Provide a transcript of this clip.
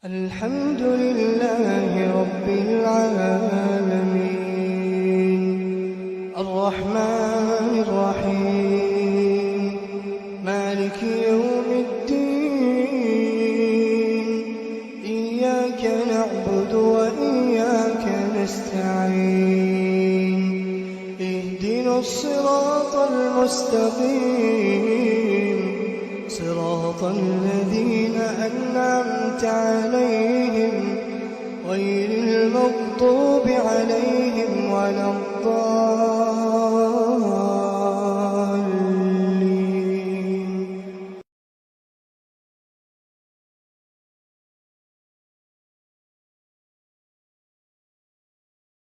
الحمد لله رب العالمين الرحمن الرحيم مالك يوم الدين إياك نعبد وإياك نستعين اهدنا الصراط المستقيم صراط الذين أنعمت عليهم غير المغضوب عليهم ولا الضالين.